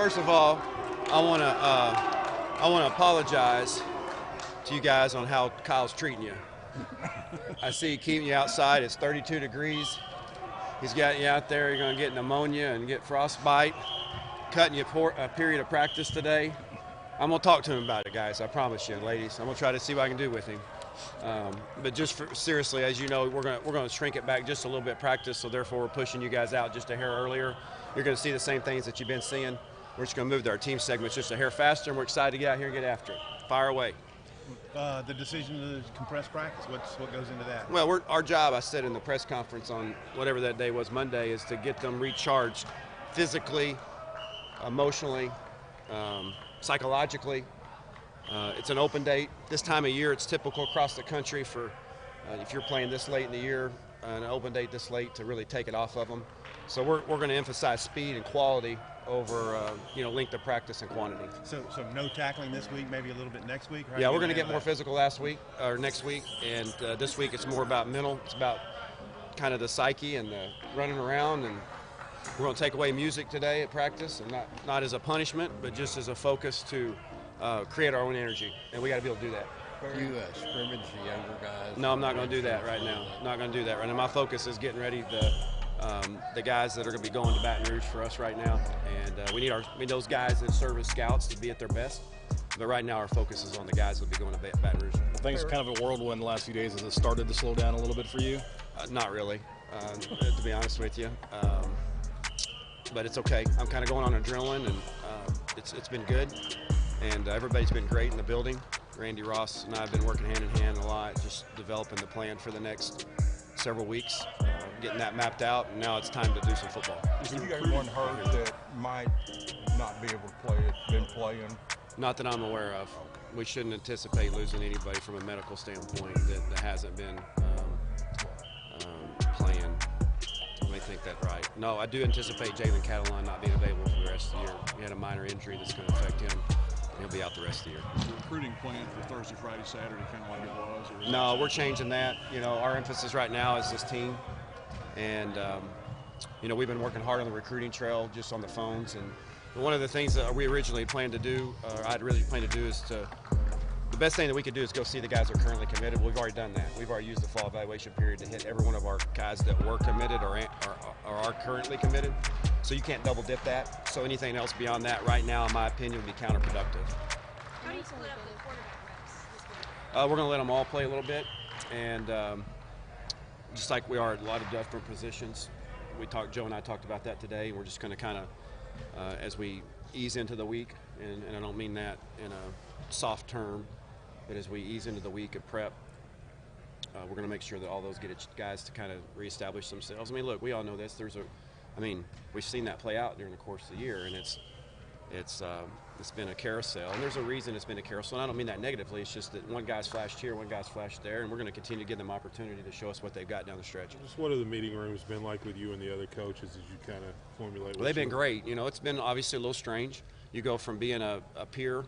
First of all, I want to apologize to you guys on how Kyle's treating you. I see he keeping you outside. It's 32 degrees. He's got you out there. You're going to get pneumonia and get frostbite. Cutting you a period of practice today. I'm going to talk to him about it, guys. I promise you, ladies. I'm going to try to see what I can do with him. But just seriously, as you know, we're going to shrink it back just a little bit practice, so therefore we're pushing you guys out just a hair earlier. You're going to see the same things that you've been seeing. We're just going to move to our team segments just a hair faster, and we're excited to get out here and get after it. Fire away. The decision to compress practice, what goes into that? Well, our job, I said in the press conference on whatever that day was, Monday, is to get them recharged physically, emotionally, psychologically. It's an open date. This time of year, it's typical across the country for if you're playing this late in the year, an open date this late to really take it off of them. So we're going to emphasize speed and quality over length of practice and quantity. So no tackling this week, maybe a little bit next week? Yeah, we're going to get more physical next week, and this week it's more about mental. It's about kind of the psyche and the running around, and we're going to take away music today at practice, and not as a punishment, but just as a focus to create our own energy, and we got to be able to do that. You scrimmage the younger guys? No, I'm not going to do that right now. Not going to do that right now. My focus is getting ready the guys that are going to be going to Baton Rouge for us right now, and we need those guys that serve as scouts to be at their best. But right now, our focus is on the guys that will be going to Baton Rouge. Well, things are kind of a whirlwind the last few days. Has it started to slow down a little bit for you? Not really, to be honest with you. But it's okay. I'm kind of going on adrenaline, and it's been good. And everybody's been great in the building. Randy Ross and I have been working hand in hand a lot, just developing the plan for the next several weeks, getting that mapped out, and now it's time to do some football. Is there anyone hurt that might not be able to play it, been playing? Not that I'm aware of. We shouldn't anticipate losing anybody from a medical standpoint that hasn't been playing. Let me think that right. No, I do anticipate Jalen Catalan not being available for the rest of the year. He had a minor injury that's going to affect him. He'll be out the rest of the year. Is the recruiting plan for Thursday, Friday, Saturday kind of like it was? Or no, we're changing that. Our emphasis right now is this team. And, we've been working hard on the recruiting trail, just on the phones. And one of the things that we originally planned to do, I'd really planned to do is the best thing that we could do is go see the guys that are currently committed. We've already done that. We've already used the fall evaluation period to hit every one of our guys that were committed or are currently committed. So you can't double dip that. So anything else beyond that right now, in my opinion, would be counterproductive. How do you split up the quarterback reps this week? We're going to let them all play a little bit. And just like we are at a lot of different positions, Joe and I talked about that today. We're just going to kind of, as we ease into the week, and I don't mean that in a soft term, but as we ease into the week of prep, we're going to make sure that all those guys to kind of reestablish themselves. I mean, look, we all know this. We've seen that play out during the course of the year, and it's been a carousel. And there's a reason it's been a carousel, and I don't mean that negatively. It's just that one guy's flashed here, one guy's flashed there, and we're going to continue to give them opportunity to show us what they've got down the stretch. Just what have the meeting rooms been like with you and the other coaches as you kind of formulate? Well, they've been great. It's been obviously a little strange. You go from being a peer,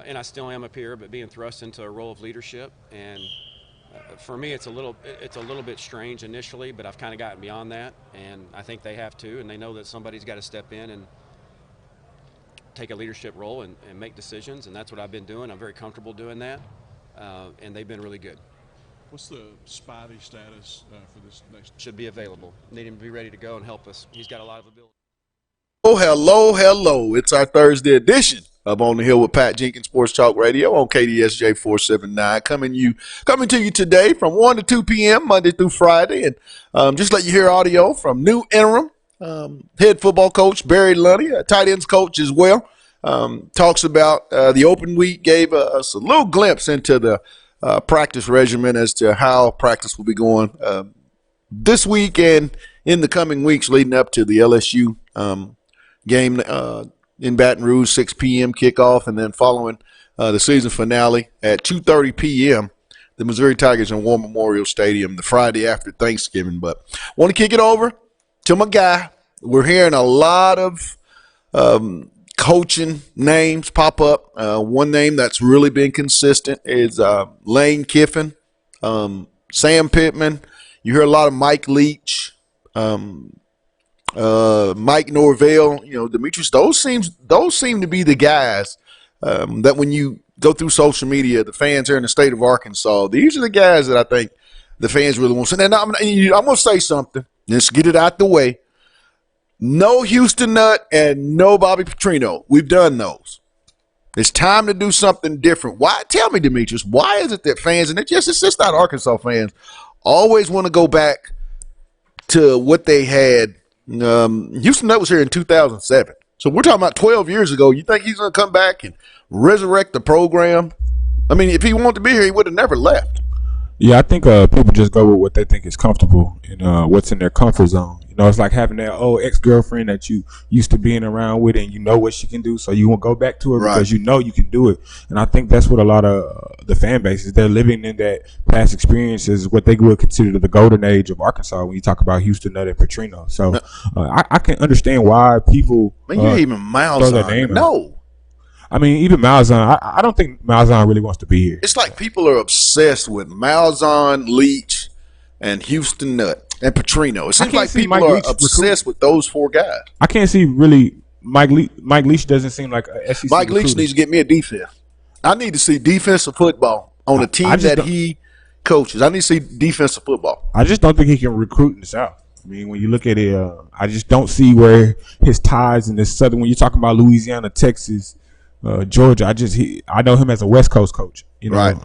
and I still am a peer, but being thrust into a role of leadership. And for me, it's a little bit strange initially, but I've kind of gotten beyond that, and I think they have too. And they know that somebody's got to step in and take a leadership role and make decisions, and that's what I've been doing. I'm very comfortable doing that, and they've been really good. What's the Spivey status for this next? Should be available. Need him to be ready to go and help us. He's got a lot of ability. Oh, hello. It's our Thursday edition of On the Hill with Pat Jenkins Sports Talk Radio on KDSJ 479. Coming to you today from 1 to 2 p.m. Monday through Friday. And just let you hear audio from new interim head football coach Barry Lunny, a tight ends coach as well. Talks about the open week, gave us a little glimpse into the practice regimen as to how practice will be going this week and in the coming weeks leading up to the LSU game in Baton Rouge, 6 p.m. kickoff, and then following the season finale at 2:30 p.m. the Missouri Tigers in War Memorial Stadium the Friday after Thanksgiving. But want to kick it over to my guy. We're hearing a lot of coaching names pop up. One name that's really been consistent is Lane Kiffin, Sam Pittman. You hear a lot of Mike Leach. Mike Norvell, Demetrius. Those seem to be the guys that when you go through social media, the fans here in the state of Arkansas, these are the guys that I think the fans really want. And I'm going to say something. Let's get it out the way. No Houston Nutt and no Bobby Petrino. We've done those. It's time to do something different. Why? Tell me, Demetrius, why is it that fans, and it's just not Arkansas fans, always want to go back to what they had? Houston Nutt was here in 2007. So we're talking about 12 years ago. You think he's going to come back and resurrect the program? I mean, if he wanted to be here, he would have never left. Yeah, I think people just go with what they think is comfortable and what's in their comfort zone. It's like having that old ex-girlfriend that you used to being around with and you know what she can do, so you won't go back to her because you know you can do it. And I think that's what a lot of the fan base is. They're living in that past experiences, what they would consider the golden age of Arkansas when you talk about Houston Nutt and Petrino. So I can understand why people even Miles throw their name out. No. I mean, even Malzahn, I don't think Malzahn really wants to be here. It's like people are obsessed with Malzahn, Leach, and Houston Nutt and Petrino. It seems like people are obsessed with those four guys. I can't see really Mike Leach doesn't seem like a SEC Mike recruiter. Leach needs to get me a defense. I need to see defensive football on a team that he coaches. I need to see defensive football. I just don't think he can recruit in the South. I mean, when you look at it, I just don't see where his ties in the Southern. When you're talking about Louisiana, Texas, Georgia, I know him as a West Coast coach. Right.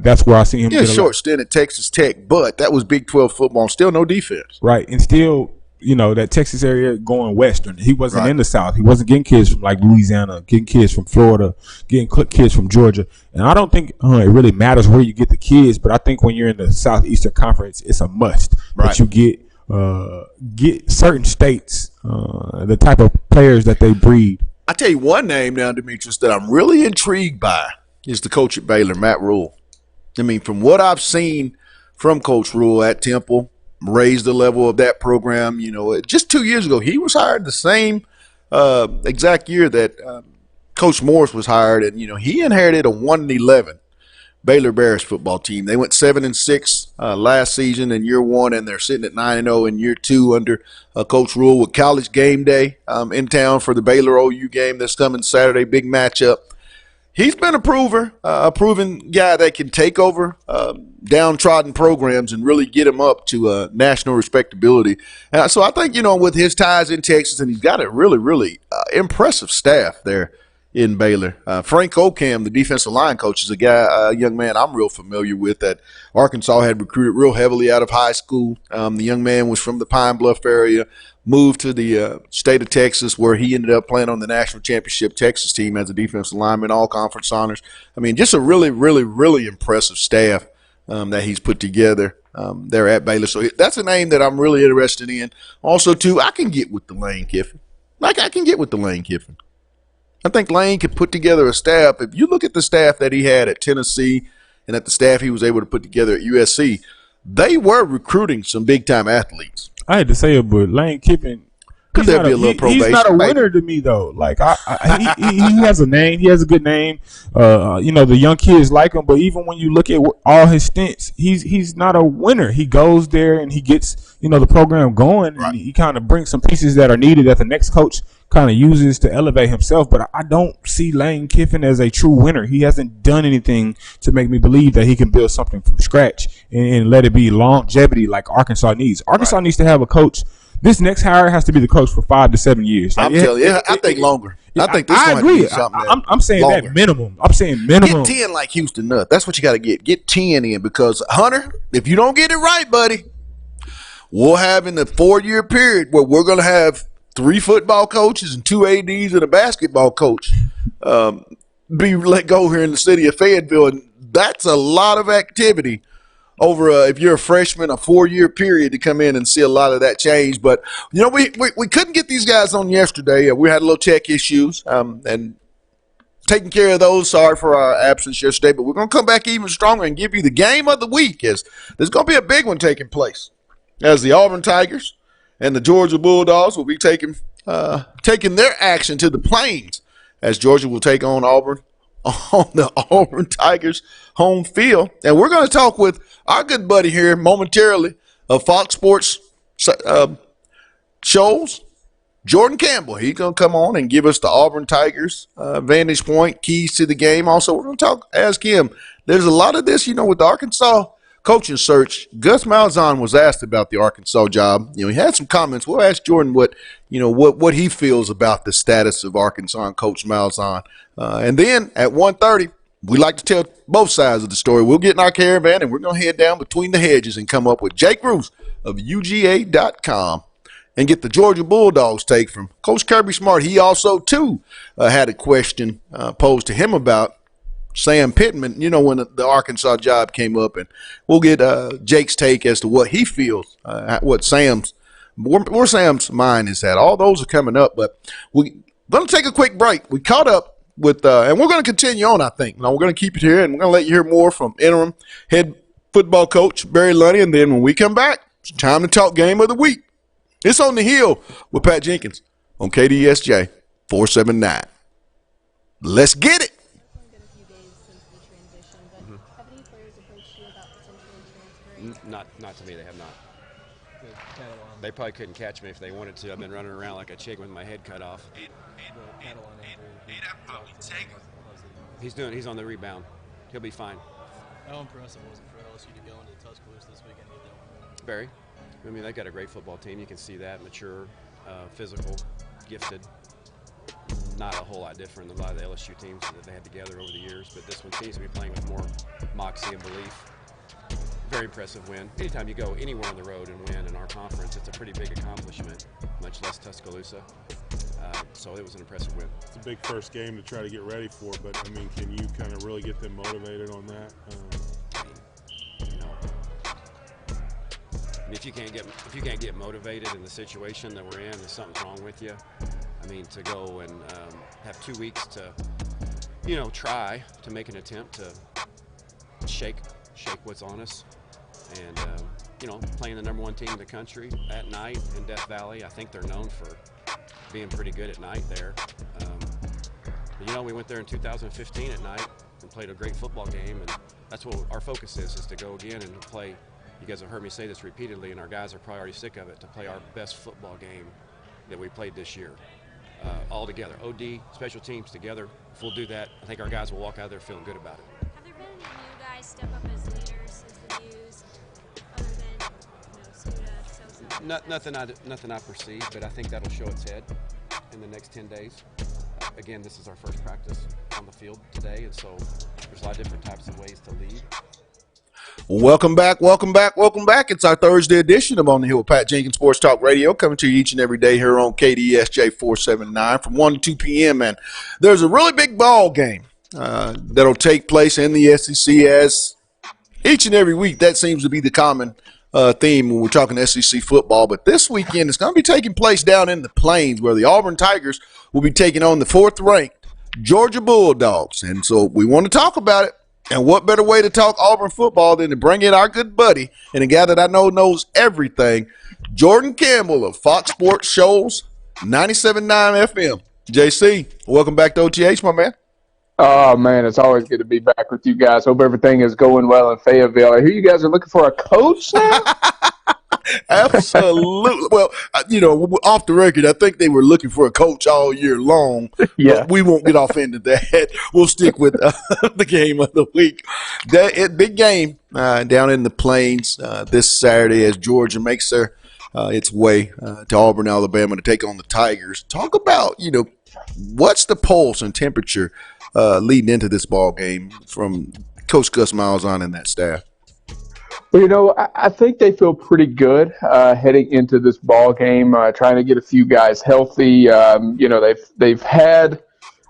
That's where I see him. Yeah, short stint at Texas Tech, but that was Big 12 football. Still no defense. Right, and still, that Texas area going Western. He wasn't in the South. He wasn't getting kids from like Louisiana, getting kids from Florida, getting kids from Georgia. And I don't think it really matters where you get the kids, but I think when you're in the Southeastern Conference, it's a must that you get certain states, the type of players that they breed. I tell you one name now, Demetrius, that I'm really intrigued by is the coach at Baylor, Matt Rule. I mean, from what I've seen from Coach Rule at Temple, raised the level of that program. Just 2 years ago, he was hired the same exact year that Coach Morris was hired, and he inherited a 1-11 Baylor Bears football team. They went 7-6 last season in year one, and they're sitting at 9-0 in year two under Coach Rule with College Game Day in town for the Baylor OU game that's coming Saturday. Big matchup. He's been a proven guy that can take over downtrodden programs and really get them up to national respectability. So I think, with his ties in Texas, and he's got a really, really impressive staff there in Baylor. Frank Ocam, the defensive line coach, is a young man I'm real familiar with that Arkansas had recruited real heavily out of high school. The young man was from the Pine Bluff area, moved to the state of Texas, where he ended up playing on the national championship Texas team as a defensive lineman, all conference honors. I mean, just a really, really, really impressive staff that he's put together there at Baylor. So that's a name that I'm really interested in. Also, too, I can get with the Lane Kiffin. I think Lane could put together a staff. If you look at the staff that he had at Tennessee and at the staff he was able to put together at USC, they were recruiting some big-time athletes. I had to say it, but Lane Kiffin, Could there be a little probation? He's not a winner to me, though. Like he has a name. He has a good name. The young kids like him. But even when you look at all his stints, he's not a winner. He goes there and he gets the program going. Right. And he kind of brings some pieces that are needed that the next coach kind of uses to elevate himself. But I don't see Lane Kiffin as a true winner. He hasn't done anything to make me believe that he can build something from scratch and let it be longevity like Arkansas needs. Arkansas needs to have a coach. This next hire has to be the coach for 5 to 7 years. Like, I'm telling you, I think longer. I think this I one agree. Have to be something I'm saying longer. that minimum. I'm saying minimum. Get 10 like Houston Nutt. That's what you got to get. Get 10 in because, Hunter, if you don't get it right, buddy, we'll have in the 4-year period where we're going to have 3 football coaches and 2 ADs and a basketball coach be let go here in the city of Fayetteville. And that's a lot of activity over if you're a freshman, a 4-year period to come in and see a lot of that change. But, we couldn't get these guys on yesterday. We had a little tech issues and taking care of those. Sorry for our absence yesterday, but we're going to come back even stronger and give you the game of the week. As there's going to be a big one taking place as the Auburn Tigers and the Georgia Bulldogs will be taking their action to the Plains as Georgia will take on Auburn on the Auburn Tigers home field. And we're going to talk with our good buddy here momentarily of Fox Sports shows Jordan Campbell. He's going to come on and give us the Auburn Tigers vantage point, keys to the game. Also, we're going to ask him. There's a lot of this, with the Arkansas coaching search. Gus Malzahn was asked about the Arkansas job. He had some comments. We'll ask Jordan what he feels about the status of Arkansas and Coach Malzahn. And then at 1:30, we like to tell both sides of the story. We'll get in our caravan and we're going to head down between the hedges and come up with Jake Roos of UGA.com and get the Georgia Bulldogs take from Coach Kirby Smart. He also, too, had a question posed to him about Sam Pittman, when the Arkansas job came up. And we'll get Jake's take as to what he feels, what Sam's mind is at. All those are coming up, but we're going to take a quick break. We caught up with, and we're going to continue on, I think. Now, we're going to keep it here, and we're going to let you hear more from interim head football coach Barry Lunny. And then when we come back, it's time to talk game of the week. It's On the Hill with Pat Jenkins on KDSJ 479. Let's get it. Not to me, they have not. They probably couldn't catch me if they wanted to. I've been running around like a chicken with my head cut off. He's on the rebound. He'll be fine. How impressive was it for LSU to go into Tuscaloosa this weekend and get that win? Very. I mean, they got a great football team. You can see that. Mature, physical, gifted. Not a whole lot different than a lot of the LSU teams that they had together over the years, but this one seems to be playing with more moxie and belief. Very impressive win. Anytime you go anywhere on the road and win in our conference, it's a pretty big accomplishment, much less Tuscaloosa. So it was an impressive win. It's a big first game to try to get ready for, but, I mean, can you kind of really get them motivated on that? If you can't get motivated in the situation that we're in, there's something wrong with you. I mean, to go and have 2 weeks to, try to make an attempt to shake what's on us, and playing the number one team in the country at night in Death Valley. I think they're known for being pretty good at night there. But, we went there in 2015 at night and played a great football game, and that's what our focus is to go again and play. You guys have heard me say this repeatedly, and our guys are probably already sick of it, to play our best football game that we played this year. All together. OD, special teams together. If we'll do that, I think our guys will walk out of there feeling good about it. Have there been any new guys step up as leaders since the news, other than, Studa, Nothing I perceive, but I think that'll show its head in the next 10 days. Again, this is our first practice on the field today, and so there's a lot of different types of ways to lead. Welcome back. It's our Thursday edition of On the Hill with Pat Jenkins Sports Talk Radio, coming to you each and every day here on KDSJ 479 from 1 to 2 p.m. And there's a really big ball game that'll take place in the SEC, as each and every week. That seems to be the common theme when we're talking SEC football. But this weekend, it's going to be taking place down in the Plains, where the Auburn Tigers will be taking on the 4th-ranked Georgia Bulldogs. And so we want to talk about it. And what better way to talk Auburn football than to bring in our good buddy and a guy that I know knows everything, Jordan Campbell of Fox Sports Shoals 97.9 FM. JC, welcome back to OTH, my man. Oh, man, it's always good to be back with you guys. Hope everything is going well in Fayetteville. I hear you guys are looking for a coach now? Absolutely. Well, off the record, I think they were looking for a coach all year long. Yeah. But we won't get off into that. We'll stick with the game of the week. Big game down in the Plains this Saturday as Georgia makes its way to Auburn, Alabama to take on the Tigers. Talk about, what's the pulse and temperature leading into this ball game from Coach Gus Malzahn and that staff? Well, I think they feel pretty good heading into this ball game, trying to get a few guys healthy. They've had,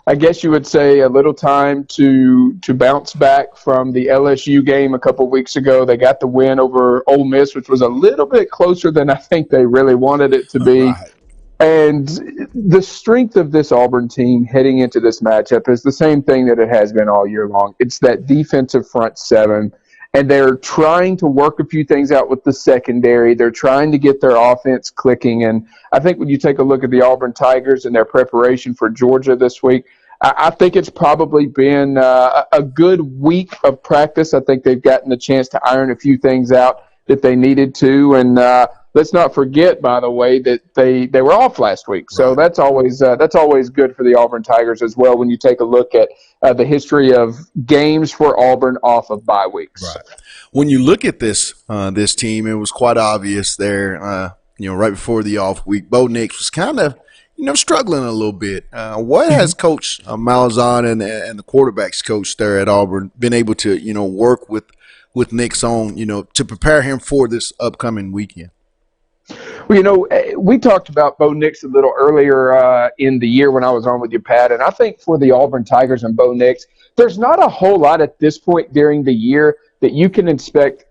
I guess you would say, a little time to bounce back from the LSU game a couple weeks ago. They got the win over Ole Miss, which was a little bit closer than I think they really wanted it to be. Right. And the strength of this Auburn team heading into this matchup is the same thing that it has been all year long. It's that defensive front seven. And they're trying to work a few things out with the secondary. They're trying to get their offense clicking. And I think when you take a look at the Auburn Tigers and their preparation for Georgia this week, I think it's probably been a good week of practice. I think they've gotten the chance to iron a few things out that they needed to. And let's not forget, by the way, that they were off last week. So that's always good for the Auburn Tigers as well when you take a look at the history of games for Auburn off of bye weeks. Right. When you look at this this team, it was quite obvious there, right before the off week, Bo Nix was kind of, struggling a little bit. What has Coach Malzahn and the quarterbacks coach there at Auburn been able to, work with Nix on, to prepare him for this upcoming weekend? Well, we talked about Bo Nix a little earlier in the year when I was on with you, Pat, and I think for the Auburn Tigers and Bo Nix, there's not a whole lot at this point during the year that you can expect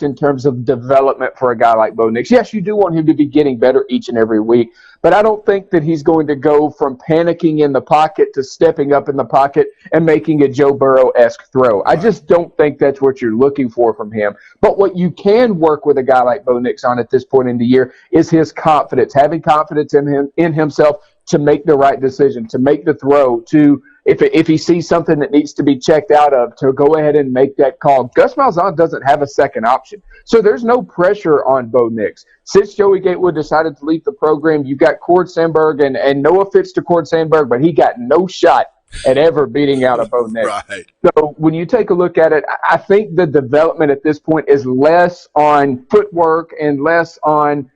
in terms of development for a guy like Bo Nix. Yes, you do want him to be getting better each and every week, but I don't think that he's going to go from panicking in the pocket to stepping up in the pocket and making a Joe Burrow-esque throw. I just don't think that's what you're looking for from him. But what you can work with a guy like Bo Nix on at this point in the year is his confidence, having confidence in himself to make the right decision, to make the throw, to if he sees something that needs to be checked out of, to go ahead and make that call. Gus Malzahn doesn't have a second option. So there's no pressure on Bo Nix. Since Joey Gatewood decided to leave the program, you got Cord Sandberg, and no offense to Cord Sandberg, but he got no shot at ever beating out a Bo Nix. Right. So when you take a look at it, I think the development at this point is less on footwork and less on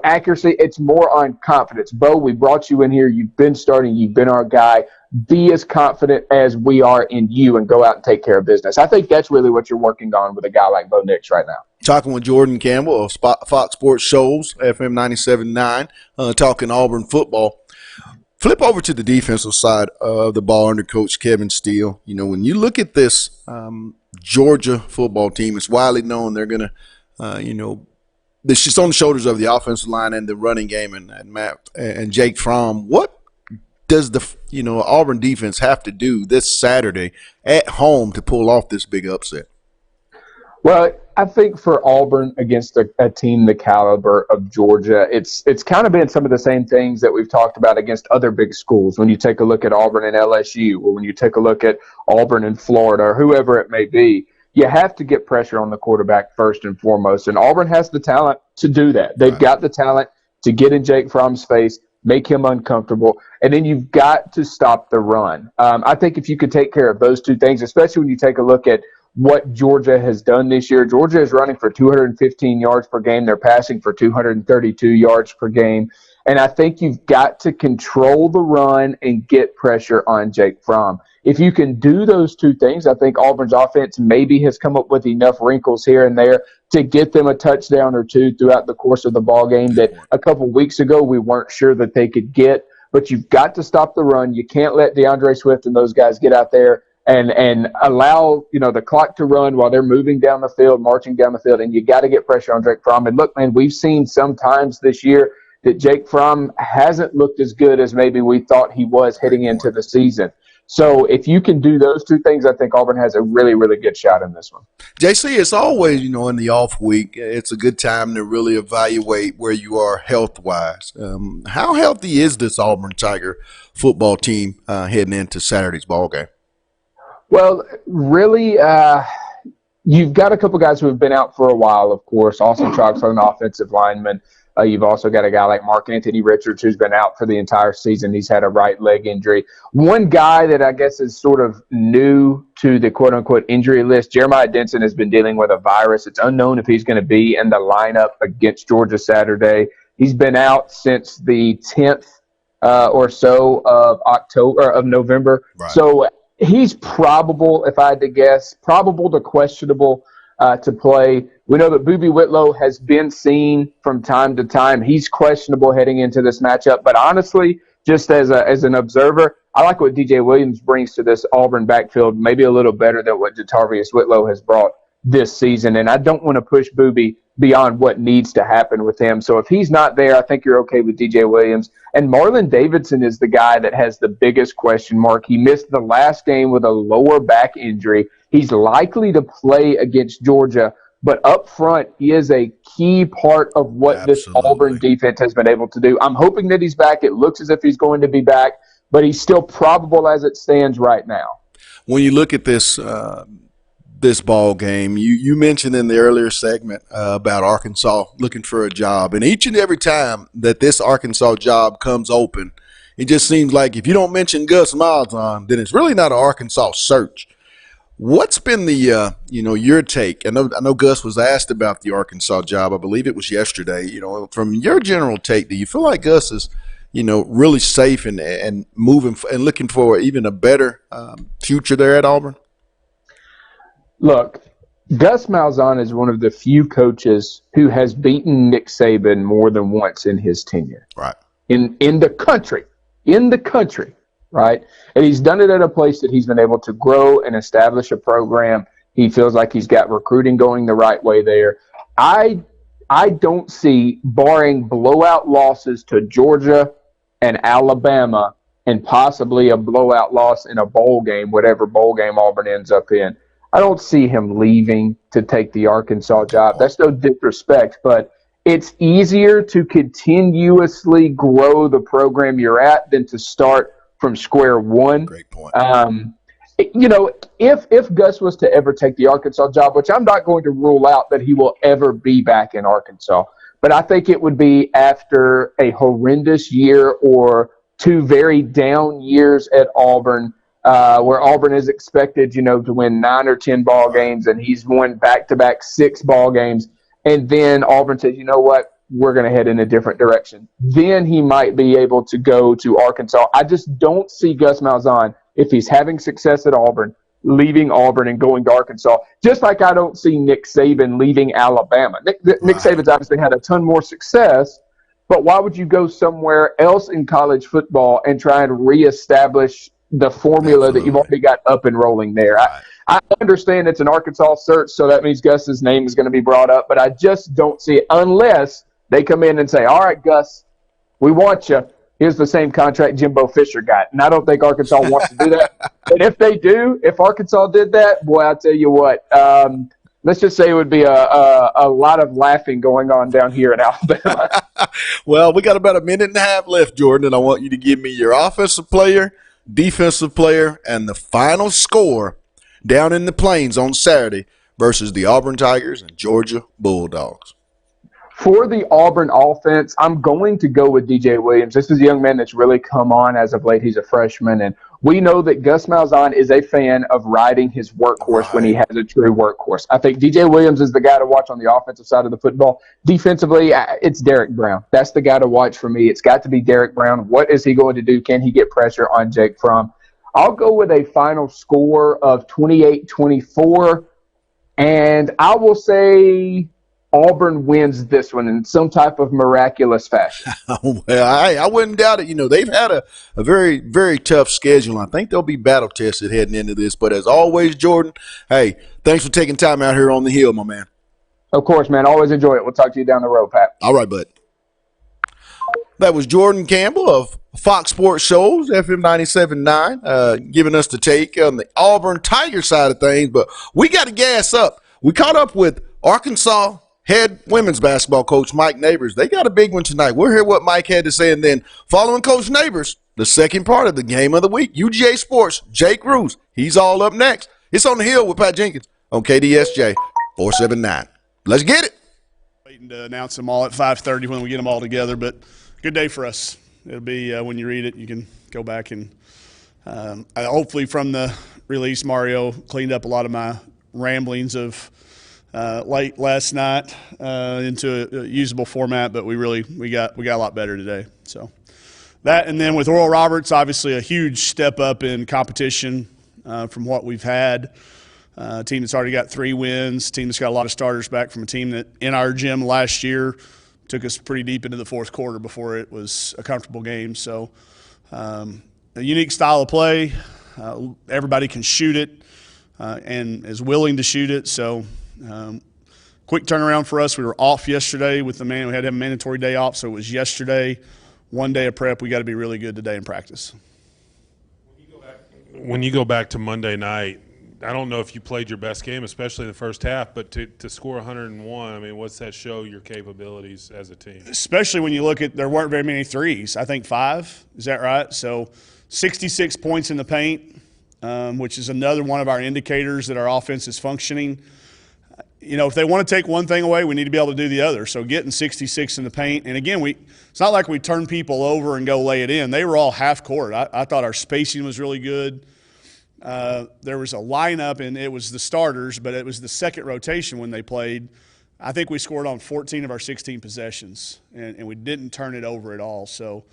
accuracy. It's more on confidence. Bo, we brought you in here. You've been starting. You've been our guy. Be as confident as we are in you and go out and take care of business. I think that's really what you're working on with a guy like Bo Nix right now. Talking with Jordan Campbell of Fox Sports Shows, FM 97.9, talking Auburn football. Flip over to the defensive side of the ball under Coach Kevin Steele. When you look at this Georgia football team, it's widely known they're going to, it's just on the shoulders of the offensive line and the running game and Matt and Jake Fromm. What does the Auburn defense have to do this Saturday at home to pull off this big upset? Well, I think for Auburn against a team the caliber of Georgia, it's kind of been some of the same things that we've talked about against other big schools. When you take a look at Auburn and LSU, or when you take a look at Auburn and Florida, or whoever it may be, you have to get pressure on the quarterback first and foremost. And Auburn has the talent to do that. They've got the talent to get in Jake Fromm's face, make him uncomfortable, and then you've got to stop the run. I think if you could take care of those two things, especially when you take a look at what Georgia has done this year. Georgia is running for 215 yards per game. They're passing for 232 yards per game. And I think you've got to control the run and get pressure on Jake Fromm. If you can do those two things, I think Auburn's offense maybe has come up with enough wrinkles here and there to get them a touchdown or two throughout the course of the ball game that a couple weeks ago we weren't sure that they could get. But you've got to stop the run. You can't let DeAndre Swift and those guys get out there and allow the clock to run while they're moving down the field, marching down the field, and you got to get pressure on Jake Fromm. And look, man, we've seen sometimes this year that Jake Fromm hasn't looked as good as maybe we thought he was heading into the season. So if you can do those two things, I think Auburn has a really, really good shot in this one. JC, it's always, in the off week, it's a good time to really evaluate where you are health-wise. How healthy is this Auburn Tiger football team heading into Saturday's ball game? Well, really, you've got a couple guys who have been out for a while, of course. Austin Troxler, an offensive lineman. You've also got a guy like Mark Anthony Richards who's been out for the entire season. He's had a right leg injury. One guy that I guess is sort of new to the quote-unquote injury list, Jeremiah Denson, has been dealing with a virus. It's unknown if he's going to be in the lineup against Georgia Saturday. He's been out since the 10th or so of November. Right. So he's probable, if I had to guess, probable to questionable to play. We know that Boobie Whitlow has been seen from time to time. He's questionable heading into this matchup. But honestly, just as an observer, I like what DJ Williams brings to this Auburn backfield, maybe a little better than what Jatavius Whitlow has brought this season. And I don't want to push Boobie beyond what needs to happen with him. So if he's not there, I think you're okay with DJ Williams. And Marlon Davidson is the guy that has the biggest question mark. He missed the last game with a lower back injury. He's likely to play against Georgia, but up front, he is a key part of what this Auburn defense has been able to do. I'm hoping that he's back. It looks as if he's going to be back, but he's still probable as it stands right now. When you look at this this ball game. You mentioned in the earlier segment about Arkansas looking for a job, and each and every time that this Arkansas job comes open, it just seems like if you don't mention Gus Malzahn, then it's really not an Arkansas search. What's been the your take? I know Gus was asked about the Arkansas job. I believe it was yesterday. From your general take, do you feel like Gus is really safe and moving and looking for even a better future there at Auburn? Look, Gus Malzahn is one of the few coaches who has beaten Nick Saban more than once in his tenure. Right. In the country, right? And he's done it at a place that he's been able to grow and establish a program. He feels like he's got recruiting going the right way there. I don't see, barring blowout losses to Georgia and Alabama and possibly a blowout loss in a bowl game, whatever bowl game Auburn ends up in, I don't see him leaving to take the Arkansas job. That's no disrespect, but it's easier to continuously grow the program you're at than to start from square one. Great point. If Gus was to ever take the Arkansas job, which I'm not going to rule out that he will ever be back in Arkansas, but I think it would be after a horrendous year or two very down years at Auburn, where Auburn is expected, to win 9 or 10 ball games, and he's won back-to-back 6 ball games. And then Auburn says, you know what, we're going to head in a different direction. Then he might be able to go to Arkansas. I just don't see Gus Malzahn, if he's having success at Auburn, leaving Auburn and going to Arkansas, just like I don't see Nick Saban leaving Alabama. Nick Saban's obviously had a ton more success, but why would you go somewhere else in college football and try and reestablish the formula that you've already got up and rolling there? I understand it's an Arkansas search, so that means Gus's name is going to be brought up, but I just don't see it unless they come in and say, all right, Gus, we want you. Here's the same contract Jimbo Fisher got. And I don't think Arkansas wants to do that. And if they do, if Arkansas did that, boy, I'll tell you what, let's just say it would be a lot of laughing going on down here in Alabama. Well, we got about a minute and a half left, Jordan, and I want you to give me your offensive player, defensive player, and the final score down in the Plains on Saturday versus the Auburn Tigers and Georgia Bulldogs. For the Auburn offense, I'm going to go with DJ Williams. This is a young man that's really come on as of late. He's a freshman, and we know that Gus Malzahn is a fan of riding his workhorse when he has a true workhorse. I think DJ Williams is the guy to watch on the offensive side of the football. Defensively, it's Derek Brown. That's the guy to watch for me. It's got to be Derek Brown. What is he going to do? Can he get pressure on Jake Fromm? I'll go with a final score of 28-24, and I will say Auburn wins this one in some type of miraculous fashion. Well, I wouldn't doubt it. They've had a very, very tough schedule. I think they'll be battle tested heading into this. But as always, Jordan, hey, thanks for taking time out here on the hill, my man. Of course, man. Always enjoy it. We'll talk to you down the road, Pat. All right, bud. That was Jordan Campbell of Fox Sports Shows, FM 97.9, giving us the take on the Auburn Tiger side of things. But we got to gas up. We caught up with Arkansas head women's basketball coach Mike Neighbors. They got a big one tonight. We'll hear what Mike had to say. And then following Coach Neighbors, the second part of the game of the week, UGA Sports, Jake Roos. He's all up next. It's On the Hill with Pat Jenkins on KDSJ 479. Let's get it. Waiting to announce them all at 5:30 when we get them all together, but good day for us. It'll be when you read it, you can go back and hopefully from the release, Mario cleaned up a lot of my ramblings of late last night into a usable format, but we got a lot better today. So that, and then with Oral Roberts, obviously a huge step up in competition from what we've had. A team that's already got 3 wins, a team that's got a lot of starters back from a team that in our gym last year took us pretty deep into the fourth quarter before it was a comfortable game. So a unique style of play. Everybody can shoot it and is willing to shoot it. So quick turnaround for us. We were off yesterday with we had to have a mandatory day off, so it was yesterday. 1 day of prep. We got to be really good today in practice. When you go back to Monday night, I don't know if you played your best game, especially in the first half, but to score 101, I mean, what's that show your capabilities as a team? Especially when you look at there weren't very many threes. I think 5. Is that right? So 66 points in the paint. which is another one of our indicators that our offense is functioning. If they want to take one thing away, we need to be able to do the other. So getting 66 in the paint, and again, it's not like we turn people over and go lay it in. They were all half court. I thought our spacing was really good. There was a lineup, and it was the starters, but it was the second rotation when they played. I think we scored on 14 of our 16 possessions, and we didn't turn it over at all. So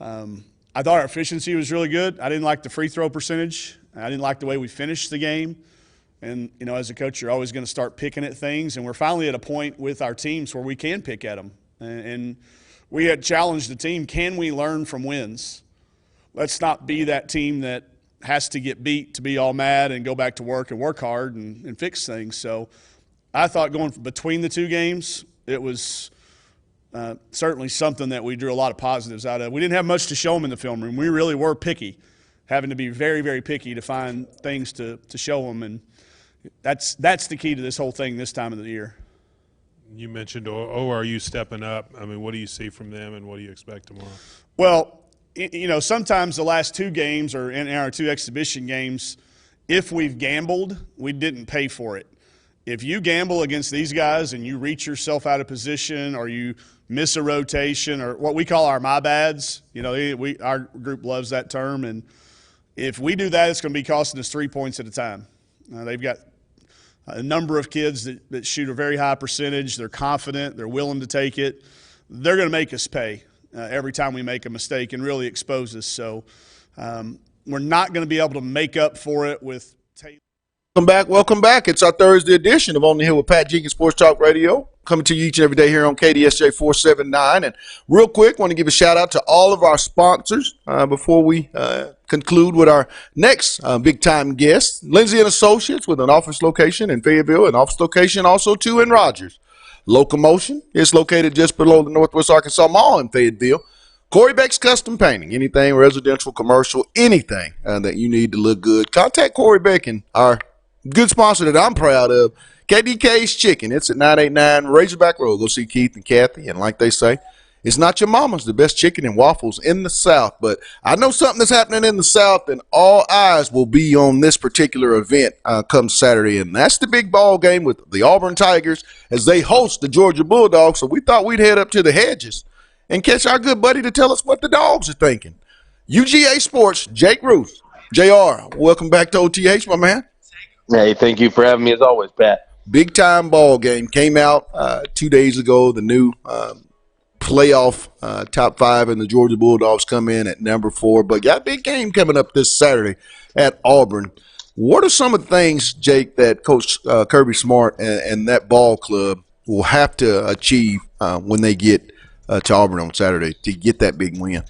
I thought our efficiency was really good. I didn't like the free throw percentage. I didn't like the way we finished the game. And, as a coach, you're always going to start picking at things. And we're finally at a point with our teams where we can pick at them. And we had challenged the team, can we learn from wins? Let's not be that team that has to get beat to be all mad and go back to work and work hard and fix things. So I thought going between the two games, it was certainly something that we drew a lot of positives out of. We didn't have much to show them in the film room. We really were picky, having to be very, very picky to find things to show them. And that's the key to this whole thing this time of the year. You mentioned ORU stepping up. I mean, what do you see from them, and what do you expect tomorrow? Well, sometimes the last two games or in our two exhibition games, if we've gambled, we didn't pay for it. If you gamble against these guys and you reach yourself out of position or you miss a rotation or what we call our my bads, our group loves that term, and if we do that, it's going to be costing us 3 points at a time. They've got a number of kids that shoot a very high percentage. They're confident. They're willing to take it. They're going to make us pay every time we make a mistake and really expose us. So we're not going to be able to make up for it with Taylor. Welcome back. It's our Thursday edition of On the Hill with Pat Jenkins Sports Talk Radio, coming to you each and every day here on KDSJ 479. And real quick, want to give a shout out to all of our sponsors before we conclude with our next big-time guest, Lindsay & Associates, with an office location in Fayetteville, an office location also, too, in Rogers. Locomotion is located just below the Northwest Arkansas Mall in Fayetteville. Corey Beck's Custom Painting, anything residential, commercial, anything that you need to look good. Contact Corey Beck and our good sponsor that I'm proud of, KDK's Chicken. It's at 989 Razorback Road. Go see Keith and Kathy. And like they say, it's not your mama's, the best chicken and waffles in the South. But I know something that's happening in the South, and all eyes will be on this particular event come Saturday. And that's the big ball game with the Auburn Tigers as they host the Georgia Bulldogs. So we thought we'd head up to the Hedges and catch our good buddy to tell us what the dogs are thinking. UGA Sports, Jake Ruth. JR, welcome back to OTH, my man. Hey, thank you for having me as always, Pat. Big time ball game came out 2 days ago. The new playoff top five, and the Georgia Bulldogs come in at number 4. But got a big game coming up this Saturday at Auburn. What are some of the things, Jake, that Coach Kirby Smart and that ball club will have to achieve when they get to Auburn on Saturday to get that big win?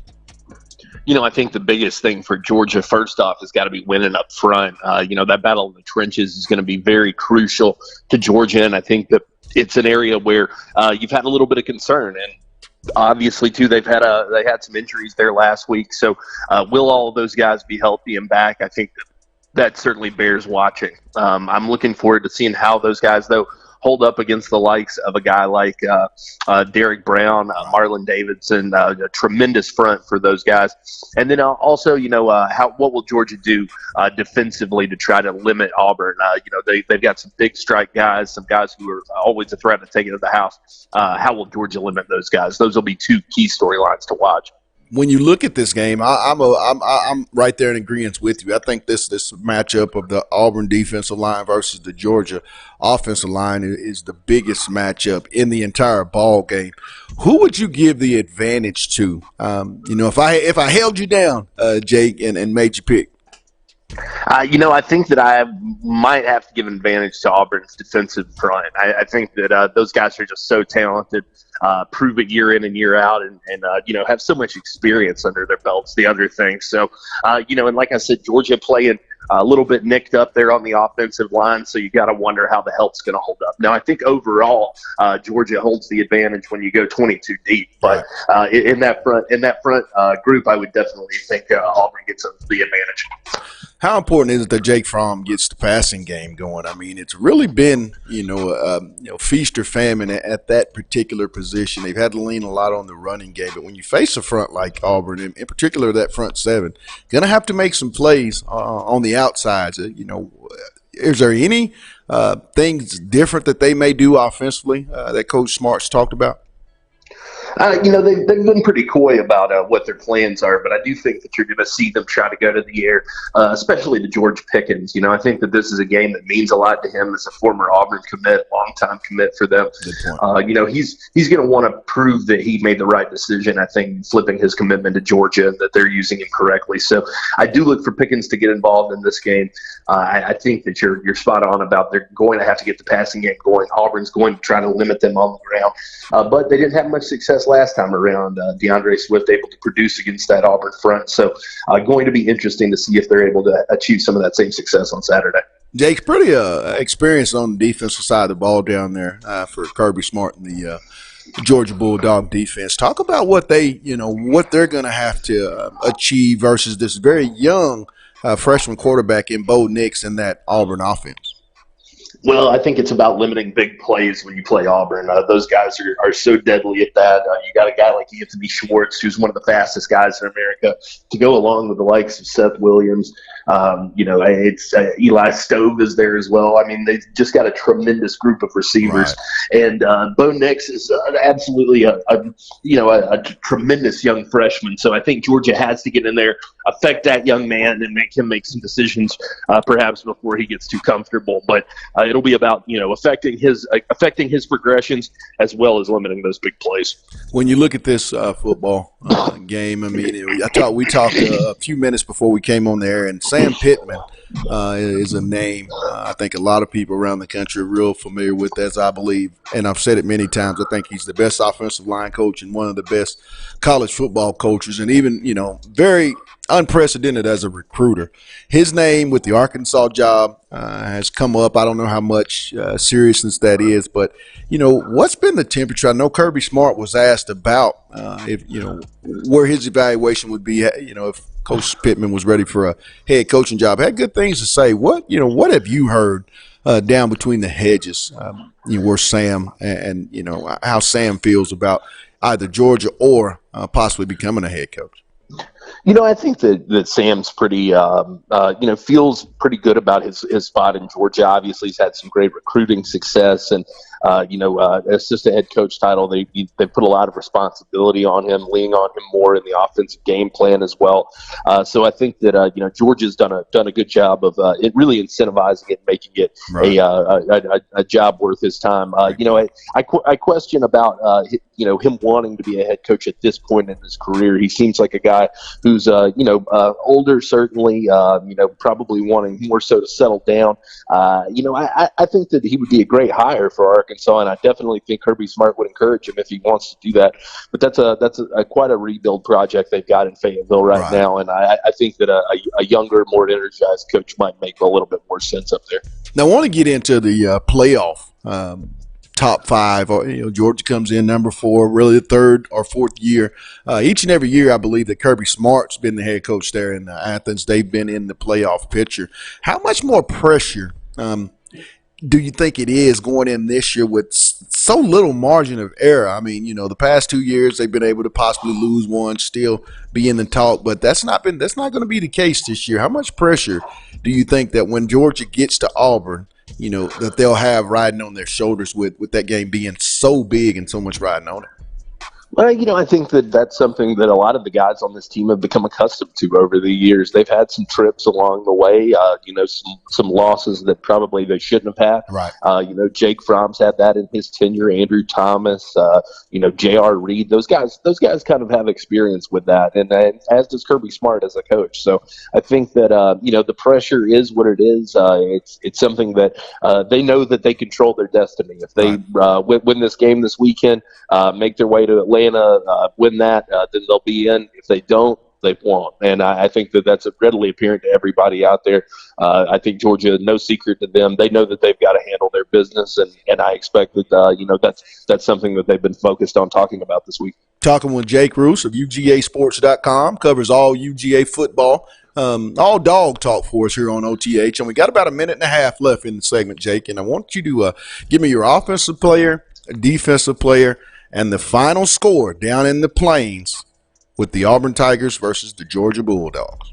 I think the biggest thing for Georgia, first off, has got to be winning up front. That battle in the trenches is going to be very crucial to Georgia, and I think that it's an area where you've had a little bit of concern. And obviously, too, they had some injuries there last week. So will all of those guys be healthy and back? I think that certainly bears watching. I'm looking forward to seeing how those guys, though, hold up against the likes of a guy like Derek Brown, Marlon Davidson, a tremendous front for those guys. And then also, what will Georgia do defensively to try to limit Auburn? They've got some big strike guys, some guys who are always a threat to take it to the house. How will Georgia limit those guys? Those will be two key storylines to watch. When you look at this game, I'm right there in agreement with you. I think this matchup of the Auburn defensive line versus the Georgia offensive line is the biggest matchup in the entire ball game. Who would you give the advantage to? If I held you down, Jake, and made you pick. I think that I might have to give an advantage to Auburn's defensive front. I think that those guys are just so talented, prove it year in and year out, and have so much experience under their belts, the other thing. So, and like I said, Georgia playing a little bit nicked up there on the offensive line, so you got to wonder how the health's going to hold up. Now, I think overall, Georgia holds the advantage when you go 22 deep, but in that front group, I would definitely think Auburn gets the advantage. How important is it that Jake Fromm gets the passing game going? I mean, it's really been, feast or famine at that particular position. They've had to lean a lot on the running game. But when you face a front like Auburn, in particular that front seven, going to have to make some plays on the the outsides. Is there any things different that they may do offensively that Coach Smart's talked about? They've been pretty coy about what their plans are, but I do think that you're going to see them try to go to the air, especially to George Pickens. I think that this is a game that means a lot to him as a former Auburn commit, longtime commit for them. He's going to want to prove that he made the right decision, I think, flipping his commitment to Georgia, and that they're using him correctly. So I do look for Pickens to get involved in this game. I think that you're spot on about they're going to have to get the passing game going. Auburn's going to try to limit them on the ground, but they didn't have much success last time around. DeAndre Swift able to produce against that Auburn front, so going to be interesting to see if they're able to achieve some of that same success on Saturday. Jake's pretty experienced on the defensive side of the ball down there for Kirby Smart and the Georgia Bulldog defense. Talk about what they're going to have to achieve versus this very young freshman quarterback in Bo Nix and that Auburn offense. Well, I think it's about limiting big plays when you play Auburn. Those guys are so deadly at that. You got a guy like Anthony Schwartz, who's one of the fastest guys in America, to go along with the likes of Seth Williams. It's Eli Stove is there as well. I mean, they've just got a tremendous group of receivers. Right. And Bo Nix is absolutely a tremendous young freshman. So I think Georgia has to get in there, affect that young man, and make him make some decisions perhaps before he gets too comfortable. But it'll be about affecting his progressions as well as limiting those big plays. When you look at this football game, I mean, we talked a few minutes before we came on there, and Sam Pittman is a name I think a lot of people around the country are real familiar with, as I believe, and I've said it many times. I think he's the best offensive line coach and one of the best college football coaches, and even very unprecedented as a recruiter. His name with the Arkansas job has come up. I don't know how much seriousness that is, but what's been the temperature? I know Kirby Smart was asked about if where his evaluation would be, if Coach Pittman was ready for a head coaching job. Had good things to say. What have you heard down between the hedges? Where Sam and how Sam feels about either Georgia or possibly becoming a head coach. I think that Sam's pretty, feels pretty good about his spot in Georgia. Obviously, he's had some great recruiting success, and assistant head coach title. They put a lot of responsibility on him, leaning on him more in the offensive game plan as well. So I think that Georgia's done a good job of it really incentivizing it, making it a job worth his time. I question about him wanting to be a head coach at this point in his career. He seems like a guy who's older, certainly, probably wanting more so to settle down. I think that he would be a great hire for Arkansas, and I definitely think Kirby Smart would encourage him if he wants to do that. But that's quite a rebuild project they've got in Fayetteville right now, and I think that a younger, more energized coach might make a little bit more sense up there. Now, I want to get into the playoff top five. Georgia comes in number 4, really the third or fourth year. Each and every year, I believe that Kirby Smart's been the head coach there in Athens. They've been in the playoff picture. How much more pressure do you think it is going in this year with so little margin of error? I mean, the past 2 years they've been able to possibly lose one, still be in the talk, but that's not going to be the case this year. How much pressure do you think that when Georgia gets to Auburn, that they'll have riding on their shoulders with that game being so big and so much riding on it? Well, I think that's something that a lot of the guys on this team have become accustomed to over the years. They've had some trips along the way, some losses that probably they shouldn't have had. Right. Jake Fromm's had that in his tenure. Andrew Thomas, J.R. Reed. Those guys kind of have experience with that, and as does Kirby Smart as a coach. So I think that the pressure is what it is. It's something that they know that they control their destiny. If they win this game this weekend, make their way to Atlanta, win that, then they'll be in. If they don't, they won't. And I think that's readily apparent to everybody out there. I think Georgia, no secret to them. They know that they've got to handle their business, and I expect that that's something that they've been focused on talking about this week. Talking with Jake Roos of UGAsports.com, covers all UGA football. All dog talk for us here on OTH, and we got about a minute and a half left in the segment, Jake, and I want you to give me your offensive player, defensive player, and the final score down in the Plains with the Auburn Tigers versus the Georgia Bulldogs.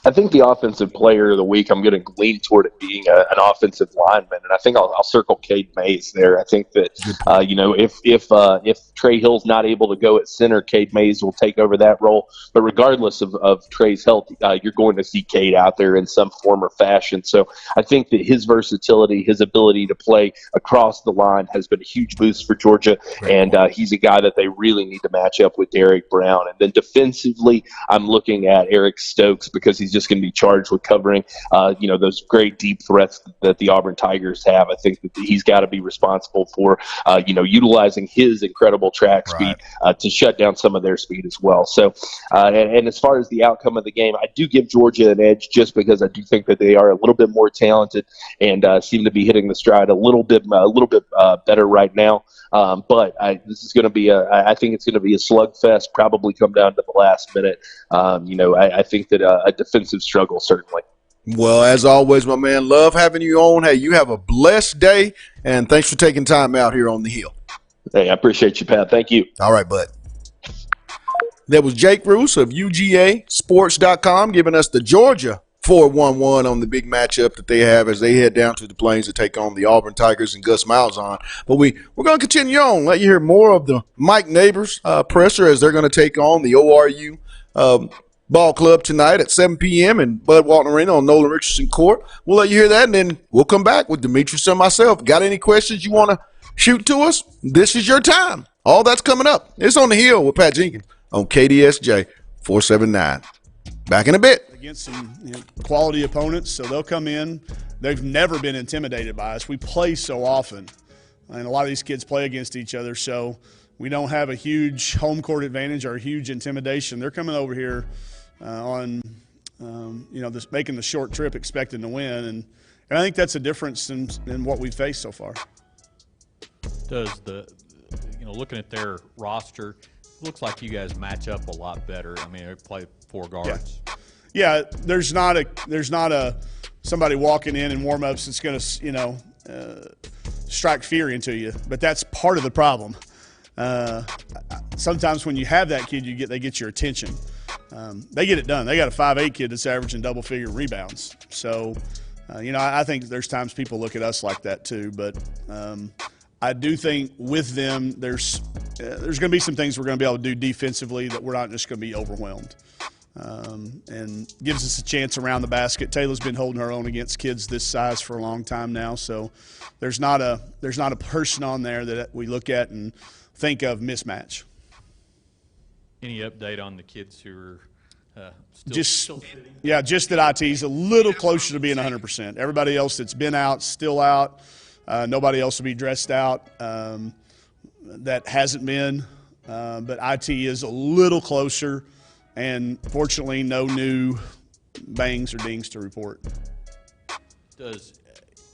I think the offensive player of the week, I'm going to lean toward it being an offensive lineman, and I think I'll circle Cade Mays there. I think that if Trey Hill's not able to go at center, Cade Mays will take over that role. But regardless of Trey's health, you're going to see Cade out there in some form or fashion. So I think that his versatility, his ability to play across the line, has been a huge boost for Georgia, and he's a guy that they really need to match up with Derek Brown. And then defensively, I'm looking at Eric Stokes because he's just going to be charged with covering, those great deep threats that the Auburn Tigers have. I think that he's got to be responsible for, utilizing his incredible track speed to shut down some of their speed as well. So, and as far as the outcome of the game, I do give Georgia an edge just because I do think that they are a little bit more talented and seem to be hitting the stride a little bit better right now. But this is going to be I think it's going to be a slugfest, probably come down to the last minute. I think that a defensive struggle, certainly. Well, as always, my man, love having you on. Hey, you have a blessed day, and thanks for taking time out here on the Hill. Hey, I appreciate you, Pat. Thank you. All right, bud. That was Jake Roos of UGAsports.com giving us the Georgia 4-1-1 on the big matchup that they have as they head down to the Plains to take on the Auburn Tigers and Gus Malzahn. But we're going to continue on, let you hear more of the Mike Neighbors presser as they're going to take on the ORU ball club tonight at 7 p.m. in Bud Walton Arena on Nolan Richardson Court. We'll let you hear that, and then we'll come back with Demetrius and myself. Got any questions you want to shoot to us? This is your time. All that's coming up. It's On the Hill with Pat Jenkins on KDSJ 479. Back in a bit. Against some quality opponents, so they'll come in. They've never been intimidated by us. We play so often, and a lot of these kids play against each other, so we don't have a huge home court advantage or a huge intimidation. They're coming over here making the short trip expecting to win, and I think that's a difference in what we've faced so far. Does looking at their roster, looks like you guys match up a lot better. I mean, they play four guards. Yeah, there's not a somebody walking in and warm-ups that's going to strike fear into you, but that's part of the problem. Sometimes when you have that kid, they get your attention. They get it done. They got a 5'8" kid that's averaging double-figure rebounds. So, I think there's times people look at us like that too. But I do think with them, there's going to be some things we're going to be able to do defensively that we're not just going to be overwhelmed. And gives us a chance around the basket. Taylor's been holding her own against kids this size for a long time now. So there's not a person on there that we look at and think of mismatch. Any update on the kids who are still sitting? Yeah, just that IT's a little closer to being 100%. Everybody else that's been out, still out. Nobody else will be dressed out that hasn't been. But IT is a little closer. And fortunately, no new bangs or dings to report.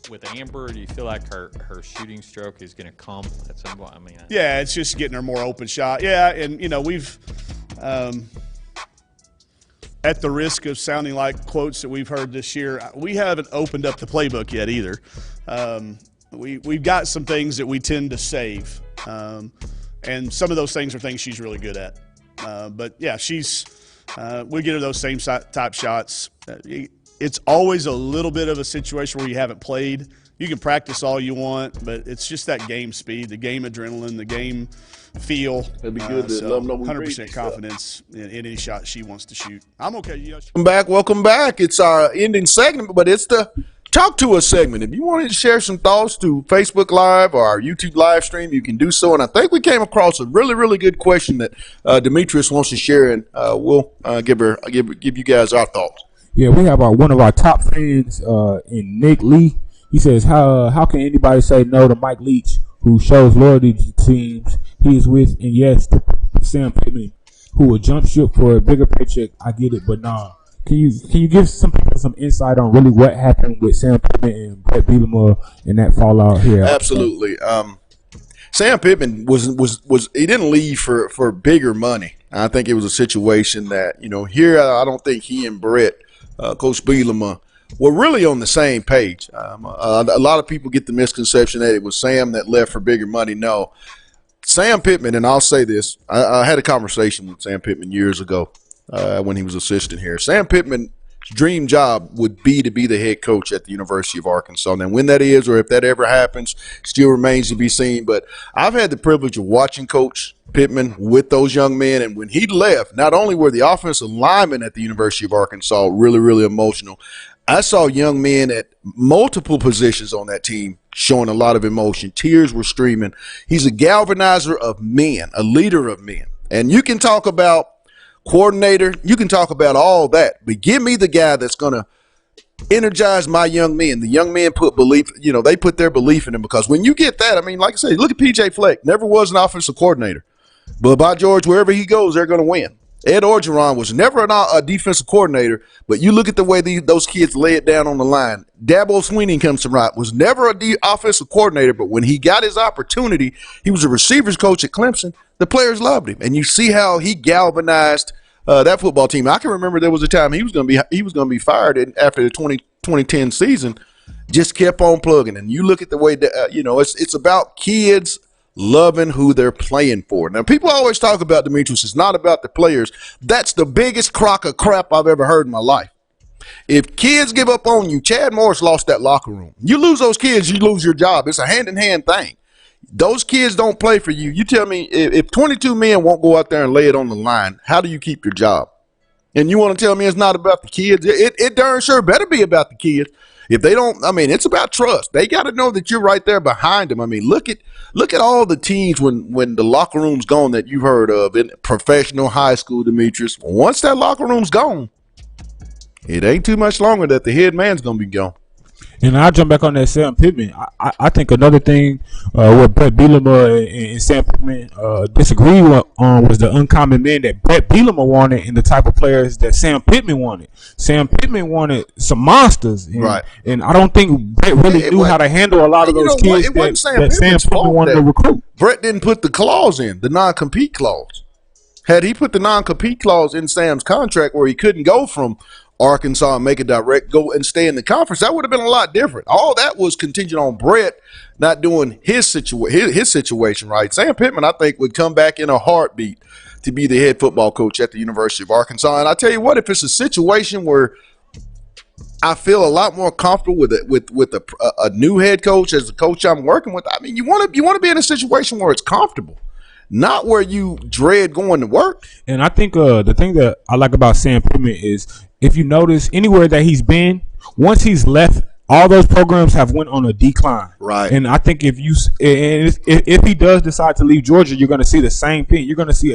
With Amber, do you feel like her shooting stroke is going to come at some point? Yeah, it's just getting her more open shot. Yeah, and we've at the risk of sounding like quotes that we've heard this year, we haven't opened up the playbook yet either. We've got some things that we tend to save, and some of those things are things she's really good at. But yeah, we get her those same type shots. It's always a little bit of a situation where you haven't played. You can practice all you want, but it's just that game speed, the game adrenaline, the game feel. It'd be good to let them know we 100% confidence in any shot she wants to shoot. I'm okay. Welcome back. It's our ending segment, but it's the Talk to Us segment. If you wanted to share some thoughts through Facebook Live or our YouTube live stream, you can do so. And I think we came across a really, really good question that Demetrius wants to share, and we'll give you guys our thoughts. Yeah, we have one of our top fans in Nick Lee. He says, how can anybody say no to Mike Leach, who shows loyalty to teams he is with, and yes, to Sam Pittman, who will jump ship for a bigger paycheck? I get it, but nah. Can you give some people some insight on really what happened with Sam Pittman and Brett Bielema and that fallout here? Absolutely. Sam Pittman was he didn't leave for bigger money. I think it was a situation that here I don't think he and Brett, Coach Bielema, were really on the same page. A lot of people get the misconception that it was Sam that left for bigger money. No, Sam Pittman, and I'll say this: I had a conversation with Sam Pittman years ago. When he was assistant here. Sam Pittman dream job would be to be the head coach at the University of Arkansas. Now, when that is, or if that ever happens, still remains to be seen. But I've had the privilege of watching Coach Pittman with those young men, and when he left, not only were the offensive linemen at the University of Arkansas really, really emotional, I saw young men at multiple positions on that team showing a lot of emotion. Tears were streaming. He's a galvanizer of men, a leader of men. And you can talk about coordinator, you can talk about all that, but give me the guy that's going to energize my young men. The young men put belief, they put their belief in him, because when you get that, I mean, like I said, look at PJ Fleck, never was an offensive coordinator, but by George, wherever he goes, they're going to win. Ed Orgeron was never a defensive coordinator, but you look at the way those kids lay it down on the line. Dabo Swinney comes to right, was never a offensive coordinator, but when he got his opportunity, he was a receivers coach at Clemson. The players loved him, and you see how he galvanized that football team. I can remember there was a time he was going to be fired after the 2010 season. Just kept on plugging, and you look at the way that it's about kids loving who they're playing for. Now, people always talk about Demetrius. It's not about the players. That's the biggest crock of crap I've ever heard in my life. If kids give up on you, Chad Morris lost that locker room. You lose those kids, you lose your job. It's a hand-in-hand thing. Those kids don't play for you. You tell me, if 22 men won't go out there and lay it on the line, how do you keep your job? And you want to tell me it's not about the kids? It darn sure better be about the kids. If they don't, I mean, it's about trust. They got to know that you're right there behind them. I mean, look at all the teams when the locker room's gone that you've heard of in professional high school, Demetrius. Once that locker room's gone, it ain't too much longer that the head man's going to be gone. And I'll jump back on that Sam Pittman. I think another thing what Brett Bielema and Sam Pittman disagreed on was the uncommon men that Brett Bielema wanted and the type of players that Sam Pittman wanted. Sam Pittman wanted some monsters. Right. And I don't think Brett really knew how to handle a lot of those kids that Sam Pittman wanted to recruit. Brett didn't put the clause in, the non-compete clause. Had he put the non-compete clause in Sam's contract where he couldn't go from Arkansas and make a direct go and stay in the conference, that would have been a lot different. All that was contingent on Brett not doing his situation right. Sam Pittman, I think, would come back in a heartbeat to be the head football coach at the University of Arkansas. And I tell you what, if it's a situation where I feel a lot more comfortable with a new head coach as the coach I'm working with, I mean, you want to be in a situation where it's comfortable, not where you dread going to work. And I think the thing that I like about Sam Pittman is, if you notice, anywhere that he's been, once he's left, all those programs have went on a decline. Right. And I think if he does decide to leave Georgia, you're going to see the same thing. You're going to see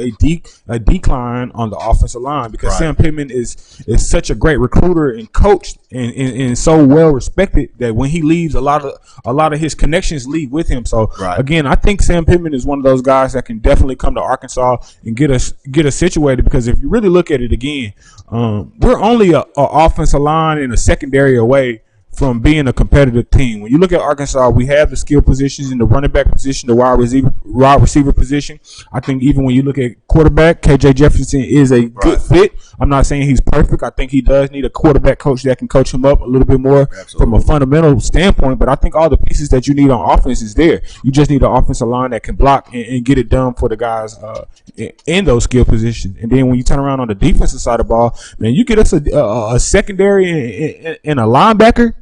a decline on the offensive line, because Sam Pittman is such a great recruiter and coach and so well respected that when he leaves, a lot of his connections leave with him. So again, I think Sam Pittman is one of those guys that can definitely come to Arkansas and get us situated, because if you really look at it again, we're only a offensive line and a secondary away from being a competitive team. When you look at Arkansas, we have the skill positions in the running back position, the wide receiver position. I think even when you look at quarterback, KJ Jefferson is a good fit. I'm not saying he's perfect. I think he does need a quarterback coach that can coach him up a little bit more from a fundamental standpoint. But I think all the pieces that you need on offense is there. You just need an offensive line that can block and get it done for the guys in those skill positions. And then when you turn around on the defensive side of the ball, man, you get us a secondary and a linebacker.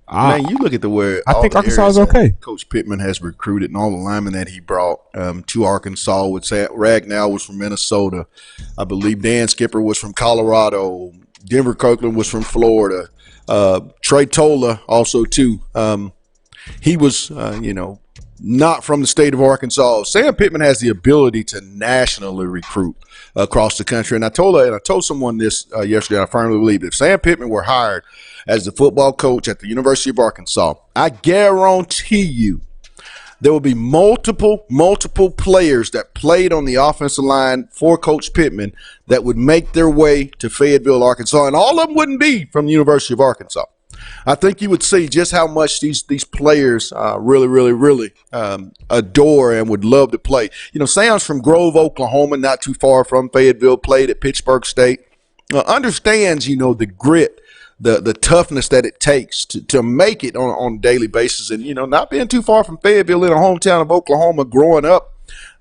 Man, you look at I think Arkansas is okay. Coach Pittman has recruited, and all the linemen that he brought to Arkansas. Ragnow was from Minnesota. I believe Dan Skipper was from Colorado. Denver Kirkland was from Florida. Trey Tola also too. He was, not from the state of Arkansas. Sam Pittman has the ability to nationally recruit across the country. And I told someone this yesterday. I firmly believe if Sam Pittman were hired as the football coach at the University of Arkansas, I guarantee you there will be multiple players that played on the offensive line for Coach Pittman that would make their way to Fayetteville, Arkansas, and all of them wouldn't be from the University of Arkansas. I think you would see just how much these players really adore and would love to play. Sam's from Grove, Oklahoma, not too far from Fayetteville, played at Pittsburgh State, understands, the grit, the toughness that it takes to make it on a daily basis. And, not being too far from Fayetteville in a hometown of Oklahoma, growing up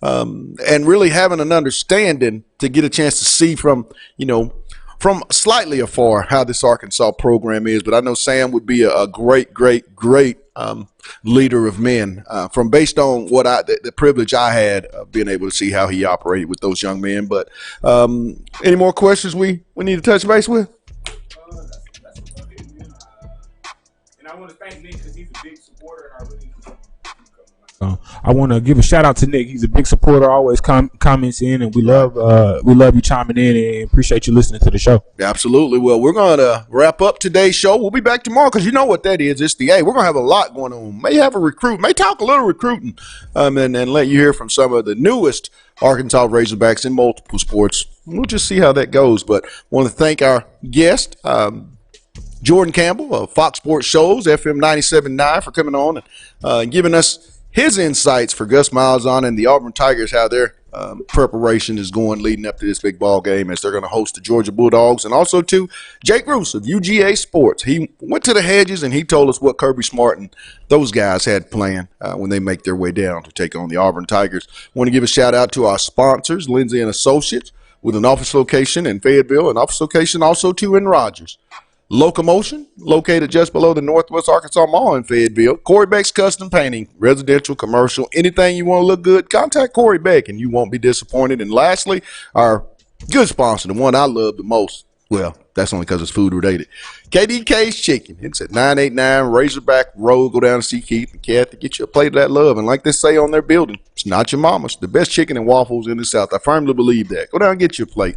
and really having an understanding to get a chance to see from from slightly afar how this Arkansas program is, but I know Sam would be a great leader of men from based on what the privilege I had of being able to see how he operated with those young men. But any more questions we need to touch base with? And I want to thank Nick because he's a big supporter, and I really I want to give a shout out to Nick. He's a big supporter, always comments in, and we love you chiming in and appreciate you listening to the show. Absolutely. Well, we're going to wrap up today's show. We'll be back tomorrow because you know what that is. It's the A. We're going to have a lot going on. May have a recruit, may talk a little recruiting, and let you hear from some of the newest Arkansas Razorbacks in multiple sports. We'll just see how that goes. But I want to thank our guest, Jordan Campbell of Fox Sports Shows, FM 97.9, for coming on and giving us his insights for Gus Malzahn and the Auburn Tigers, how their preparation is going leading up to this big ball game as they're going to host the Georgia Bulldogs. And also to Jake Roos of UGA Sports. He went to the hedges and he told us what Kirby Smart and those guys had planned when they make their way down to take on the Auburn Tigers. Want to give a shout out to our sponsors, Lindsay and Associates, with an office location in Fayetteville, an office location also too in Rogers. Locomotion, located just below the Northwest Arkansas Mall in Fayetteville. Corey Beck's Custom Painting, residential, commercial, anything you want to look good, contact Corey Beck and you won't be disappointed. And lastly, our good sponsor, the one I love the most. Well, that's only because it's food related. KDK's Chicken. It's at 989 Razorback Road. Go down and see Keith and Kathy. Get you a plate of that love. And like they say on their building, it's not your mama's. The best chicken and waffles in the South. I firmly believe that. Go down and get you a plate.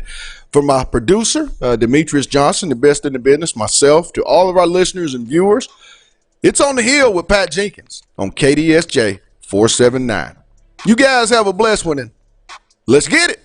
For my producer, Demetrius Johnson, the best in the business, myself, to all of our listeners and viewers, it's On the Hill with Pat Jenkins on KDSJ 479. You guys have a blessed one, and let's get it.